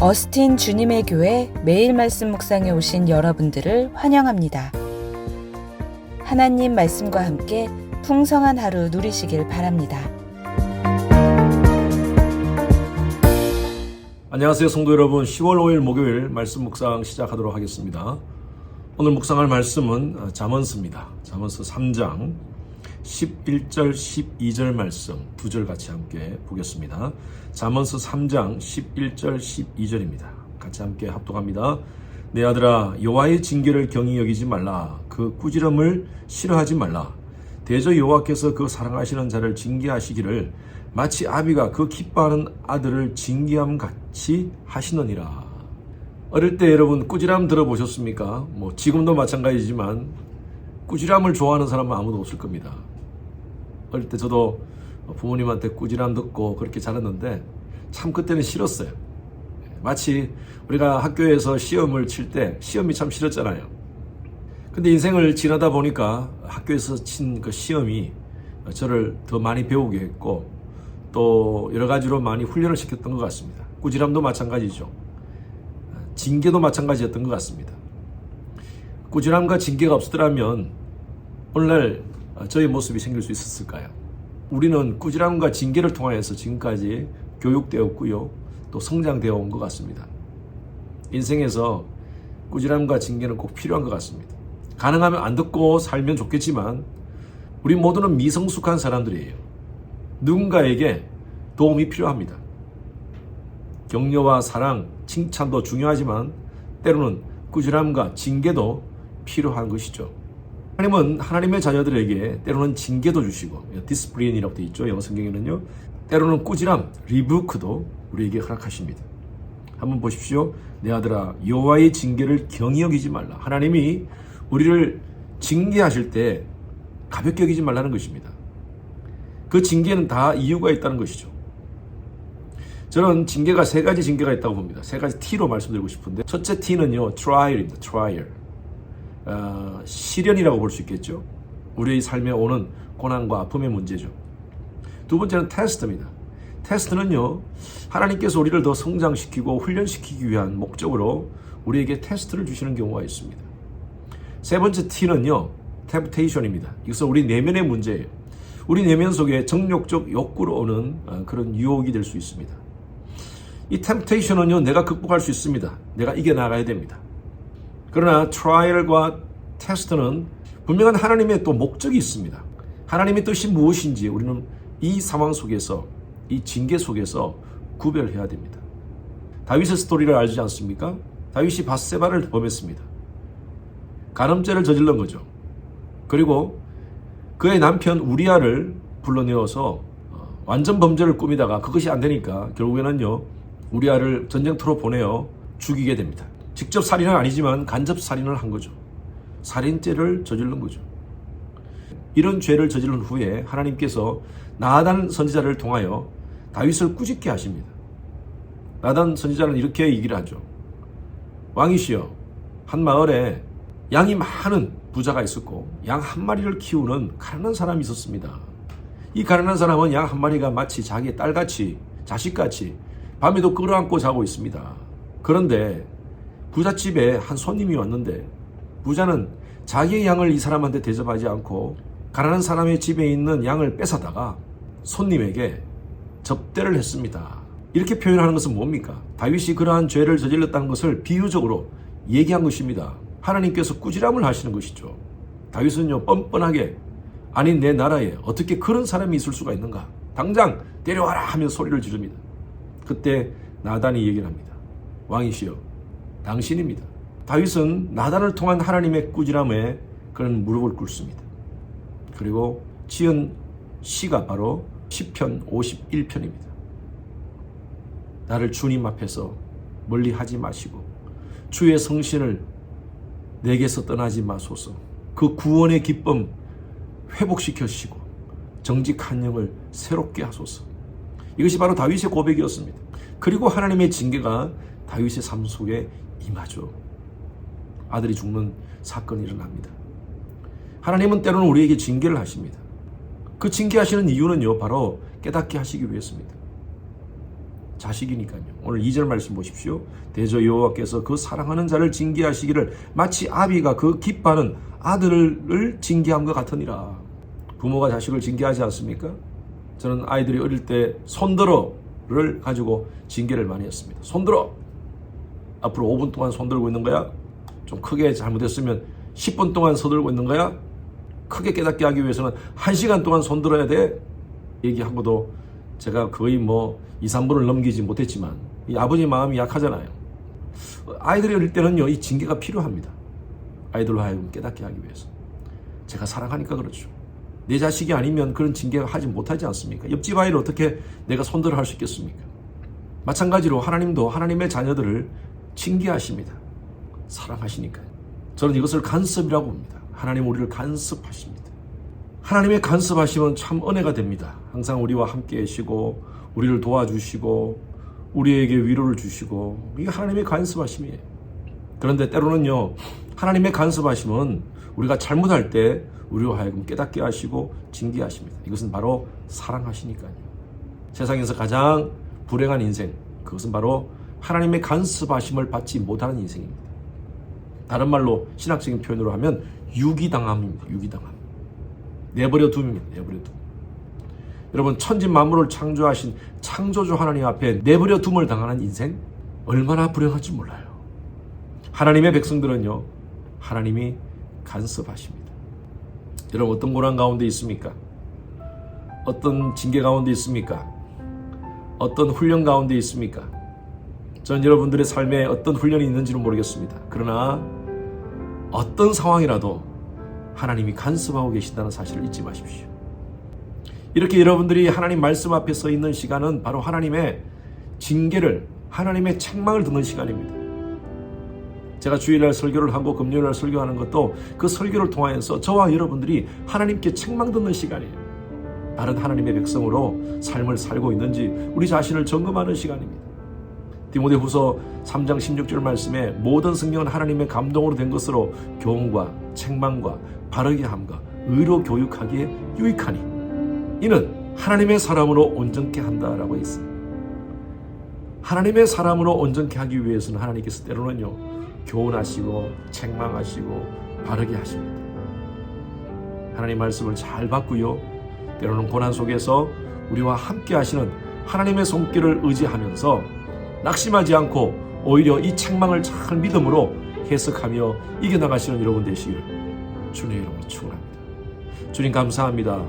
어스틴 주님의 교회 매일 말씀 묵상에 오신 여러분들을 환영합니다. 하나님 말씀과 함께 풍성한 하루 누리시길 바랍니다. 안녕하세요 성도 여러분. 10월 5일 목요일 말씀 묵상 시작하도록 하겠습니다. 오늘 묵상할 말씀은 잠언서입니다. 잠언서 3장 11절 12절 말씀 두 절 같이 함께 보겠습니다. 잠언서 3장 11절 12절입니다. 같이 함께 합독합니다. 내 아들아, 여호와의 징계를 경히 여기지 말라. 그 꾸지람을 싫어하지 말라. 대저 여호와께서 그 사랑하시는 자를 징계하시기를 마치 아비가 그 기뻐하는 아들을 징계함 같이 하시느니라. 어릴 때 여러분 꾸지람 들어보셨습니까? 지금도 마찬가지지만 꾸지람을 좋아하는 사람은 아무도 없을 겁니다. 어릴 때 저도 부모님한테 꾸지람 듣고 그렇게 자랐는데 참 그때는 싫었어요. 마치 우리가 학교에서 시험을 칠 때 시험이 참 싫었잖아요. 근데 인생을 지나다 보니까 학교에서 친 그 시험이 저를 더 많이 배우게 했고 또 여러 가지로 많이 훈련을 시켰던 것 같습니다. 꾸지람도 마찬가지죠. 징계도 마찬가지였던 것 같습니다. 꾸지람과 징계가 없었더라면 오늘날 저의 모습이 생길 수 있었을까요? 우리는 꾸지람과 징계를 통하여서 지금까지 교육되었고요, 또 성장되어 온 것 같습니다. 인생에서 꾸지람과 징계는 꼭 필요한 것 같습니다. 가능하면 안 듣고 살면 좋겠지만 우리 모두는 미성숙한 사람들이에요. 누군가에게 도움이 필요합니다. 격려와 사랑, 칭찬도 중요하지만 때로는 꾸지람과 징계도 필요한 것이죠. 하나님은 하나님의 자녀들에게 때로는 징계도 주시고, 디스플린이라고 되어 있죠. 영어 성경에는요. 때로는 꾸지람, 리부크도 우리에게 허락하십니다. 한번 보십시오. 내 아들아, 여호와의 징계를 경히 여기지 말라. 하나님이 우리를 징계하실 때 가볍게 여기지 말라는 것입니다. 그 징계는 다 이유가 있다는 것이죠. 저는 징계가 세 가지 징계가 있다고 봅니다. 세 가지 T로 말씀드리고 싶은데, 첫째 T는요, trial입니다. trial. 시련이라고 볼 수 있겠죠. 우리의 삶에 오는 고난과 아픔의 문제죠. 두 번째는 테스트입니다. 테스트는요, 하나님께서 우리를 더 성장시키고 훈련시키기 위한 목적으로 우리에게 테스트를 주시는 경우가 있습니다. 세 번째 T는요, temptation입니다. 이것은 우리 내면의 문제예요. 우리 내면 속에 정욕적 욕구로 오는 그런 유혹이 될 수 있습니다. 이 temptation은요, 내가 극복할 수 있습니다. 내가 이겨나가야 됩니다. 그러나 트라이얼과 테스트는 분명한 하나님의 또 목적이 있습니다. 하나님의 뜻이 무엇인지 우리는 이 상황 속에서, 이 징계 속에서 구별해야 됩니다. 다윗의 스토리를 알지 않습니까? 다윗이 밧세바를 범했습니다. 간음죄를 저질른 거죠. 그리고 그의 남편 우리아를 불러내어서 완전 범죄를 꾸미다가 그것이 안 되니까 결국에는요, 우리아를 전쟁터로 보내어 죽이게 됩니다. 직접 살인은 아니지만 간접 살인을 한 거죠. 살인죄를 저지른 거죠. 이런 죄를 저지른 후에 하나님께서 나단 선지자를 통하여 다윗을 꾸짖게 하십니다. 나단 선지자는 이렇게 얘기를 하죠. 왕이시여, 한 마을에 양이 많은 부자가 있었고 양 한 마리를 키우는 가난한 사람이 있었습니다. 이 가난한 사람은 양 한 마리가 마치 자기의 딸같이, 자식같이 밤에도 끌어안고 자고 있습니다. 그런데 부잣집에 한 손님이 왔는데 부자는 자기의 양을 이 사람한테 대접하지 않고 가난한 사람의 집에 있는 양을 뺏어다가 손님에게 접대를 했습니다. 이렇게 표현하는 것은 뭡니까? 다윗이 그러한 죄를 저질렀다는 것을 비유적으로 얘기한 것입니다. 하나님께서 꾸지람을 하시는 것이죠. 다윗은요, 뻔뻔하게 아니 내 나라에 어떻게 그런 사람이 있을 수가 있는가? 당장 데려와라 하며 소리를 지릅니다. 그때 나단이 얘기를 합니다. 왕이시여, 당신입니다. 다윗은 나단을 통한 하나님의 꾸지람에 그런 무릎을 꿇습니다. 그리고 지은 시가 바로 시편 51편입니다. 나를 주님 앞에서 멀리 하지 마시고 주의 성신을 내게서 떠나지 마소서. 그 구원의 기쁨 회복시켜주시고 정직한 영을 새롭게 하소서. 이것이 바로 다윗의 고백이었습니다. 그리고 하나님의 징계가 다윗의 삶 속에 임하죠. 아들이 죽는 사건이 일어납니다. 하나님은 때로는 우리에게 징계를 하십니다. 그 징계하시는 이유는요, 바로 깨닫게 하시기 위해서입니다. 자식이니까요. 오늘 2절 말씀 보십시오. 대저 여호와께서 그 사랑하는 자를 징계하시기를 마치 아비가 그 기뻐하는 아들을 징계함과 같으니라. 부모가 자식을 징계하지 않습니까? 저는 아이들이 어릴 때 손들어를 가지고 징계를 많이 했습니다. 손들어! 앞으로 5분 동안 손들고 있는 거야? 좀 크게 잘못했으면 10분 동안 서들고 있는 거야? 크게 깨닫게 하기 위해서는 1시간 동안 손들어야 돼? 얘기하고도 제가 거의 2, 3분을 넘기지 못했지만 이 아버지 마음이 약하잖아요. 아이들이 어릴 때는요, 이 징계가 필요합니다. 아이들로 하여금 깨닫게 하기 위해서. 제가 사랑하니까 그렇죠. 내 자식이 아니면 그런 징계를 하지 못하지 않습니까? 옆집 아이를 어떻게 내가 손들어 할 수 있겠습니까? 마찬가지로 하나님도 하나님의 자녀들을 징계하십니다. 사랑하시니까요. 저는 이것을 간섭이라고 봅니다. 하나님 우리를 간섭하십니다. 하나님의 간섭하시면 참 은혜가 됩니다. 항상 우리와 함께 계시고 우리를 도와주시고 우리에게 위로를 주시고, 이게 하나님의 간섭하심이에요. 그런데 때로는요, 하나님의 간섭하심은 우리가 잘못할 때 우리와 하여금 깨닫게 하시고 징계하십니다. 이것은 바로 사랑하시니까요. 세상에서 가장 불행한 인생, 그것은 바로 하나님의 간섭하심을 받지 못하는 인생입니다. 다른 말로 신학적인 표현으로 하면 유기당함입니다. 유기당함. 내버려 둠입니다. 내버려 둠. 여러분, 천지 만물을 창조하신 창조주 하나님 앞에 내버려 둠을 당하는 인생, 얼마나 불행할지 몰라요. 하나님의 백성들은요, 하나님이 간섭하십니다. 여러분, 어떤 고난 가운데 있습니까? 어떤 징계 가운데 있습니까? 어떤 훈련 가운데 있습니까? 전 여러분들의 삶에 어떤 훈련이 있는지는 모르겠습니다. 그러나 어떤 상황이라도 하나님이 간섭하고 계신다는 사실을 잊지 마십시오. 이렇게 여러분들이 하나님 말씀 앞에 서 있는 시간은 바로 하나님의 징계를, 하나님의 책망을 듣는 시간입니다. 제가 주일날 설교를 하고 금요일날 설교하는 것도 그 설교를 통하여서 저와 여러분들이 하나님께 책망 듣는 시간이에요. 다른 하나님의 백성으로 삶을 살고 있는지 우리 자신을 점검하는 시간입니다. 디모데후서 3장 16절 말씀에 모든 성경은 하나님의 감동으로 된 것으로 교훈과 책망과 바르게 함과 의로 교육하기에 유익하니 이는 하나님의 사람으로 온전케 한다라고 했어요. 하나님의 사람으로 온전케 하기 위해서는 하나님께서 때로는요, 교훈하시고 책망하시고 바르게 하십니다. 하나님 말씀을 잘 받고요, 때로는 고난 속에서 우리와 함께 하시는 하나님의 손길을 의지하면서 낙심하지 않고 오히려 이 책망을 잘 믿음으로 해석하며 이겨나가시는 여러분 되시기를 주님의 이름으로 축원합니다. 주님 감사합니다.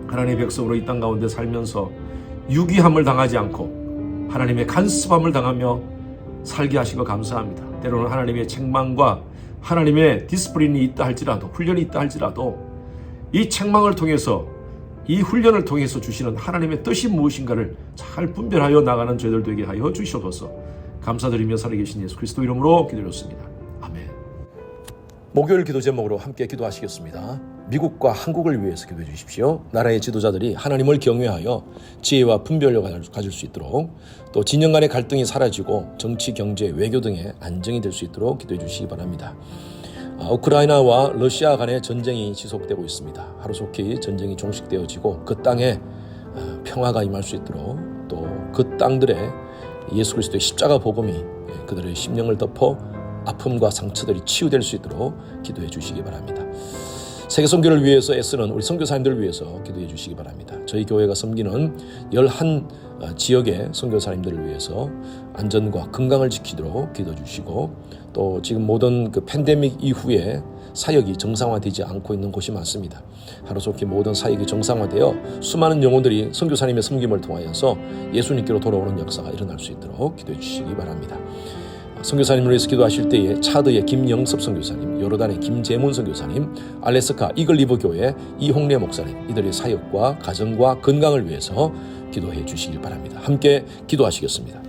하나님의 백성으로 이 땅 가운데 살면서 유기함을 당하지 않고 하나님의 간섭함을 당하며 살게 하신 거 감사합니다. 때로는 하나님의 책망과 하나님의 디스플린이 있다 할지라도, 훈련이 있다 할지라도 이 책망을 통해서, 이 훈련을 통해서 주시는 하나님의 뜻이 무엇인가를 잘 분별하여 나가는 저희들 되게 하여 주시옵소서. 감사드리며 살아계신 예수 그리스도 이름으로 기도드렸습니다. 아멘. 목요일 기도 제목으로 함께 기도하시겠습니다. 미국과 한국을 위해서 기도해 주십시오. 나라의 지도자들이 하나님을 경외하여 지혜와 분별력을 가질 수 있도록, 또 진영 간의 갈등이 사라지고 정치, 경제, 외교 등의 안정이 될 수 있도록 기도해 주시기 바랍니다. 우크라이나와 러시아 간의 전쟁이 지속되고 있습니다. 하루속히 전쟁이 종식되어지고 그 땅에 평화가 임할 수 있도록, 또 그 땅들에 예수 그리스도의 십자가 복음이 그들의 심령을 덮어 아픔과 상처들이 치유될 수 있도록 기도해 주시기 바랍니다. 세계 선교를 위해서 애쓰는 우리 선교사님들을 위해서 기도해 주시기 바랍니다. 저희 교회가 섬기는 11 지역의 선교사님들을 위해서 안전과 건강을 지키도록 기도해 주시고, 또 지금 모든 그 팬데믹 이후에 사역이 정상화되지 않고 있는 곳이 많습니다. 하루속히 모든 사역이 정상화되어 수많은 영혼들이 선교사님의 섬김을 통하여서 예수님께로 돌아오는 역사가 일어날 수 있도록 기도해 주시기 바랍니다. 선교사님을 위해서 기도하실 때에 차드의 김영섭 선교사님, 요르단의 김재문 선교사님, 알래스카 이글리브 교회 이홍래 목사님, 이들의 사역과 가정과 건강을 위해서 기도해 주시길 바랍니다. 함께 기도하시겠습니다.